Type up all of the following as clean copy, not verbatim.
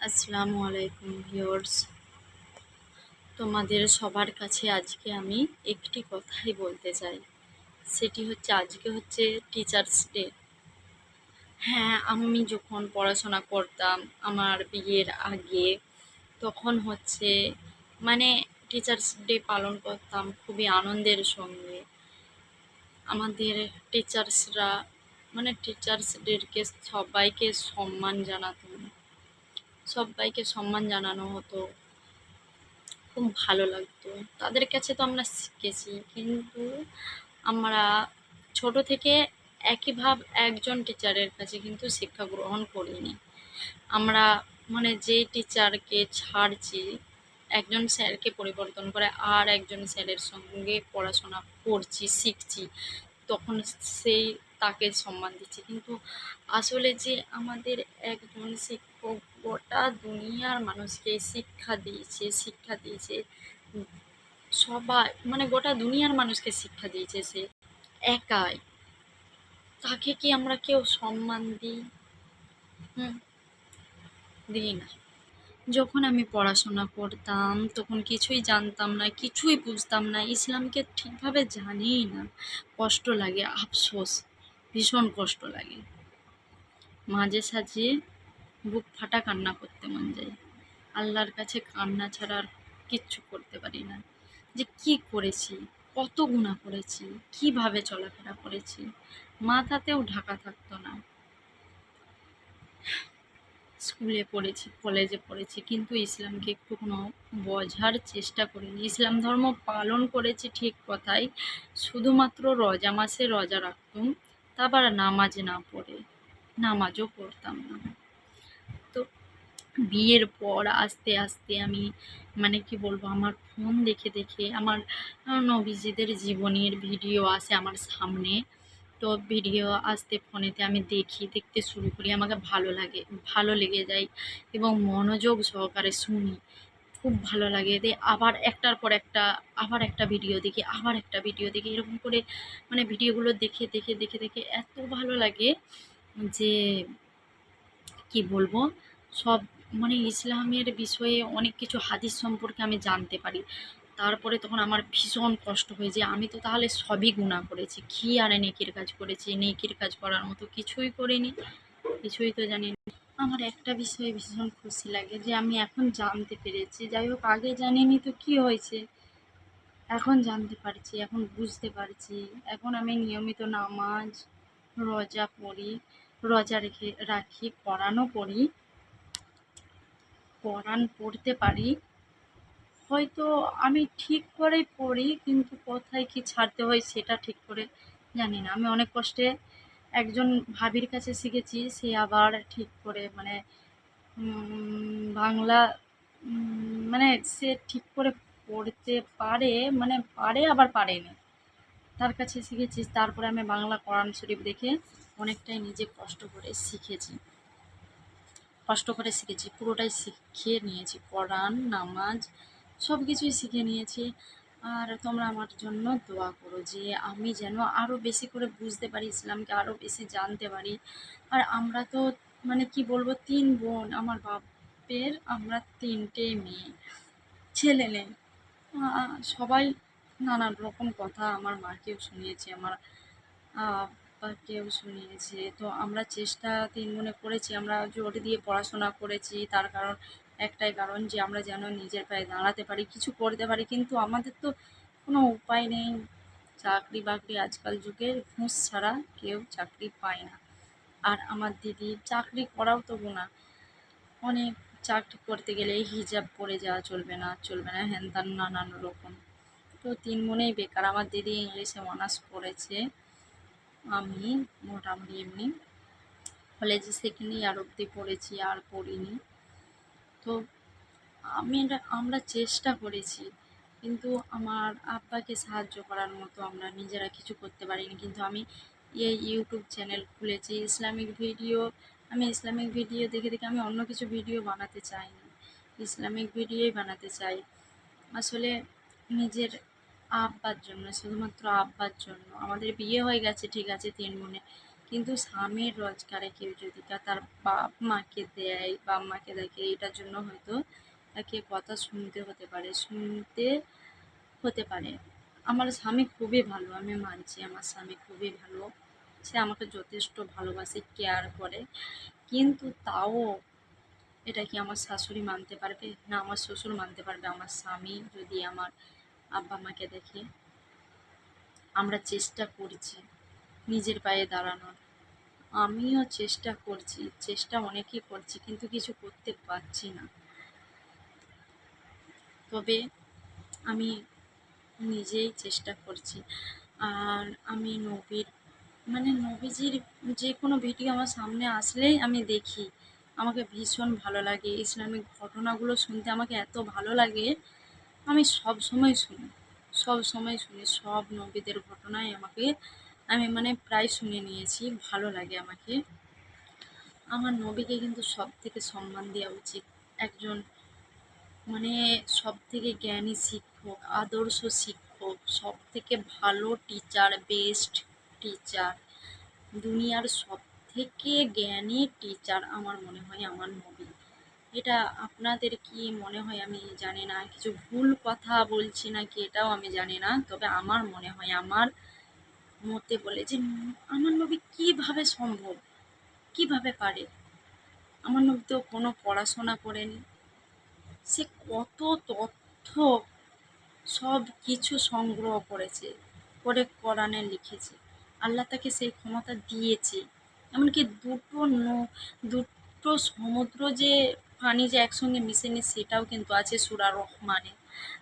আসসালামু আলাইকুম ভিউয়ার্স। তোমাদের সবার কাছে আজকে আমি একটি কথাই বলতে চাই। সেটি হচ্ছে আজকে হচ্ছে টিচার্স ডে। হ্যাঁ, আমি যখন পড়াশোনা করতাম আমার বিয়ের আগে, তখন হচ্ছে মানে টিচার্স ডে পালন করতাম খুবই আনন্দের সঙ্গে। আমাদের টিচার্সরা টিচার্স ডেকে সবাইকে সম্মান জানাতাম, সবাইকে সম্মান জানানো হতো। খুব ভালো লাগতো। তাদের কাছে তো আমরা শিখেছি, কিন্তু আমরা ছোট থেকে একজন টিচারের কাছে কিন্তু শিক্ষা গ্রহণ করিনি। আমরা যে টিচারকে ছাড়ছি, একজন স্যারকে পরিবর্তন করে আর একজন স্যারের সঙ্গে পড়াশোনা করছি, শিখছি, তখন সেই তাকে সম্মান দিচ্ছি। কিন্তু আসলে যে আমাদের একজন শিক্ষক গোটা দুনিয়ার মানুষকে শিক্ষা দিয়েছে সবাই, গোটা দুনিয়ার মানুষকে শিক্ষা দিয়েছে সে একাই। তাকে কি আমরা কেউ সম্মান দিই? হুম, দিই না। যখন আমি পড়াশোনা করতাম তখন কিছুই জানতাম না, কিছুই বুঝতাম না, ইসলামকে ঠিকভাবে জানিই না। কষ্ট লাগে, আফসোস, ভীষণ কষ্ট লাগে। মাঝে সাঝে বুক ফাটা কান্না করতে মন যায়। আল্লাহর কাছে কান্না ছাড়া আর কিচ্ছু করতে পারি না। যে কি করেছি, কত গুনাহ করেছি, কিভাবে চলাফেরা করেছি, মাথাতেও ঢাকা থাকতো না। স্কুলে পড়েছি, কলেজে পড়েছি, কিন্তু ইসলামকে একটুকুনো বোঝার চেষ্টা করিনি। ইসলাম ধর্ম পালন করেছি ঠিক কথাই, শুধুমাত্র রোজা মাসে রোজা রাখতুম, তা আবার নামাজ না পড়ে, নামাজও পড়তাম না। তো বিয়ের পর আস্তে আস্তে আমি কি বলবো, আমার ফোন দেখে দেখে আমার নবীজিদের জীবনীর ভিডিও আসে আমার সামনে। তো ভিডিও আসতে ফোনেতে আমি দেখতে শুরু করি, আমাকে ভালো লেগে যায় এবং মনোযোগ সহকারে শুনি। খুব ভালো লাগে। আবার একটার পর একটা, আবার একটা ভিডিও দেখি, আবার একটা ভিডিও দেখি, এরকম করে ভিডিওগুলো দেখে দেখে দেখে দেখে এত ভালো লাগে যে কি বলবো, সব ইসলামের বিষয়ে অনেক কিছু হাদিস সম্পর্কে আমি জানতে পারি। তারপরে তখন আমার ভীষণ কষ্ট হয় যে আমি তো তাহলে সবই গুনাহ করেছি, কি আর নেকির কাজ করেছি? নেকির কাজ করার মতো কিছুই করিনি, কিছুই তো জানি না। আমার একটা বিষয়ে ভীষণ খুশি লাগে যে আমি এখন জানতে পেরেছি। যাই হোক, আগে জানিনি তো কি হয়েছে, এখন জানতে পারছি, এখন বুঝতে পারছি। এখন আমি নিয়মিত নামাজ, রোজা পড়ি, রোজা রাখি, কোরআনও পড়ি, কোরআন পড়তে পারি। হয়তো আমি ঠিক করেই পড়ি, কিন্তু কোথায় কি ছাড়তে হয় সেটা ঠিক করে জানি না। আমি অনেক কষ্টে একজন ভাবির কাছে শিখেছি, সে আবার ঠিক করে বাংলা সে ঠিক করে পড়তে পারে, পারে আবার পারে না। তার কাছে শিখেছি, তারপরে আমি বাংলা কোরআন শরীফ দেখে অনেকটাই নিজে কষ্ট করে শিখেছি, পুরোটাই শিখে নিয়েছি। কোরআন, নামাজ সব কিছুই শিখে নিয়েছি। আর তোমরা আমার জন্য দোয়া করো যে আমি যেন আরও বেশি করে বুঝতে পারি, ইসলামকে আরও বেশি জানতে পারি। আর আমরা তো কি বলবো, ৩ বোন, আমার বাপের আমরা ৩টে মেয়ে, ছেলে নেই। সবাই নানান রকম কথা আমার মাকেও শুনিয়েছি, আমার আব্বাকেও শুনিয়েছে। তো আমরা চেষ্টা ৩ বোনে করেছি, আমরা জোর দিয়ে পড়াশোনা করেছি। তার কারণ একটাই কারণ, যে আমরা যেন নিজের পায়ে দাঁড়াতে পারি, কিছু করতে পারি। কিন্তু আমাদের তো কোনো উপায় নেই। চাকরি বাকরি আজকাল যুগে ঘুষ ছাড়া কেউ চাকরি পায় না। আর আমার দিদি চাকরি করাও তো গুনাহ। অনেক চাকরি করতে গেলে হিজাব পরে যাওয়া চলবে না, হ্যান ত্যান নানান রকম। তো ৩ বোনেই বেকার। আমার দিদি ইংলিশে অনার্স করেছে, আমি মোটামুটি এমনি কলেজে সেকেন্ড ইয়ার অবধি পড়েছি, আর পড়িনি। তো আমরা চেষ্টা করেছি, কিন্তু আমার আব্বাকে সাহায্য করার মতো আমরা নিজেরা কিছু করতে পারিনি। কিন্তু আমি এই ইউটিউব চ্যানেল খুলেছি, ইসলামিক ভিডিও দেখে দেখে আমি অন্য কিছু ভিডিও বানাতে চাই না, ইসলামিক ভিডিওই বানাতে চাই। আসলে নিজের আব্বার জন্য, শুধুমাত্র আব্বার জন্য। আমাদের বিয়ে হয়ে গেছে ঠিক আছে ৩ বোনে, কিন্তু স্বামীর রোজগারে কেউ যদি তার বাপ মাকে দেয়, বাপ মাকে দেখে, এটার জন্য হয়তো তাকে কথা শুনতে হতে পারে। আমার স্বামী খুবই ভালো, আমি মানছি আমার স্বামী খুবই ভালো। সে আমাকে যথেষ্ট ভালোবাসে, কেয়ার করে। কিন্তু তাও এটা কি আমার শাশুড়ি মানতে পারবে? না আমার শ্বশুর মানতে পারবে আমার স্বামী যদি আমার আব্বা মাকে দেখে? আমরা চেষ্টা করছি নিজের পায়ে দাঁড়ানোর। আমিও চেষ্টা করছি, চেষ্টা অনেকই করছি, কিন্তু কিছু করতে পারছি না। তবে আমি নিজেই চেষ্টা করছি। আর আমি নবীজির যে কোনো ভিডিও আমার সামনে আসলেই আমি দেখি। আমাকে ভীষণ ভালো লাগে। ইসলামিক ঘটনাগুলো শুনতে আমাকে এত ভালো লাগে, আমি সবসময় শুনি। সবসময় শুনি। সব নবীদের ঘটনাই আমি প্রায় শুনে নিয়েছি। ভালো লাগে আমাকে। আমার নবীকে কিন্তু সবথেকে সম্মান দেওয়া উচিত। একজন মানে সবথেকে জ্ঞানী শিক্ষক, আদর্শ শিক্ষক, সবথেকে ভালো টিচার, বেস্ট টিচার, দুনিয়ার সবথেকে জ্ঞানী টিচার আমার মনে হয় আমার নবী। এটা আপনাদের কি মনে হয় আমি জানি না, কিছু ভুল কথা বলছি নাকি এটাও আমি জানি না। তবে আমার মনে হয়, আমার মতে বলে যে আমার নবী কিভাবে সম্ভব, কিভাবে পারে? আমার নবী তো কোনো পড়াশোনা করেনি, সে কত তথ্য সব কিছু সংগ্রহ করেছে, করে কোরআনে লিখেছে। আল্লাহ তাকে সেই ক্ষমতা দিয়েছে। এমনকি দুটো সমুদ্র যে পানি যে একসঙ্গে মিশেনি সেটাও কিন্তু আছে সূরা রহমানে।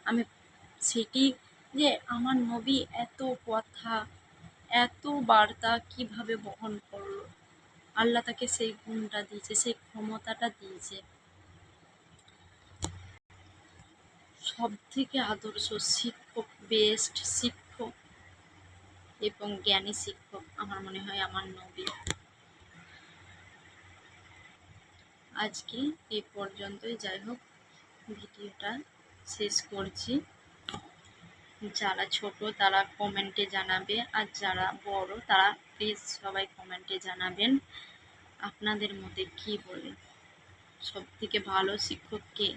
আমি সেটি যে আমার নবী এত কথা, এত বার্তা কিভাবে বহন করলো, আল্লাহ তাকে সেই গুণটা দিয়েছে, সেই ক্ষমতাটা দিয়েছে। সবথেকে আদর্শ শিক্ষক, বেস্ট শিক্ষক এবং জ্ঞানী শিক্ষক আমার মনে হয় আমার নবী। আজকে এই পর্যন্তই। যাই হোক, ভিডিওটা শেষ করছি। যারা ছোট তারা কমেন্টে জানাবে, আর যারা বড় তারা প্লিজ সবাই কমেন্টে জানাবেন আপনাদের মতে কি বলে সবথেকে ভালো শিক্ষক কে।